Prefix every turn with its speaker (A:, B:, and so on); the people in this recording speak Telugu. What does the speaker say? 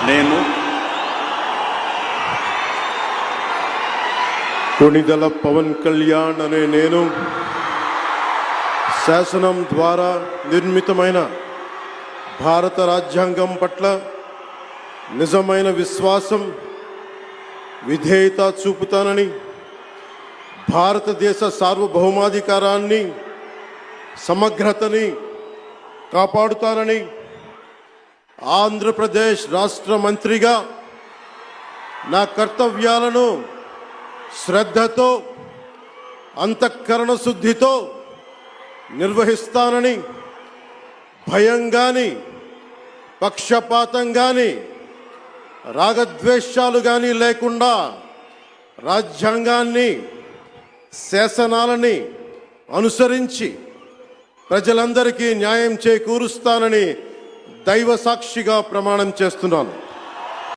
A: నేను
B: కొణిదెల పవన్ కళ్యాణ్ అనే నేను శాసనం ద్వారా నిర్మితమైన భారత రాజ్యాంగం పట్ల నిజమైన విశ్వాసం, విధేయత చూపుతానని, భారతదేశ సార్వభౌమాధికారాన్ని, సమగ్రతని కాపాడుతానని, ఆంధ్రప్రదేశ్ రాష్ట్ర మంత్రిగా నా కర్తవ్యాలను శ్రద్ధతో, అంతఃకరణ శుద్ధితో నిర్వహిస్తానని, భయం కానీ, పక్షపాతం కానీ, రాగద్వేషాలు కానీ లేకుండా రాజ్యాంగాన్ని, శాసనాలని అనుసరించి ప్రజలందరికీ న్యాయం చేకూరుస్తానని దైవ సాక్షిగా ప్రమాణం చేస్తున్నాను.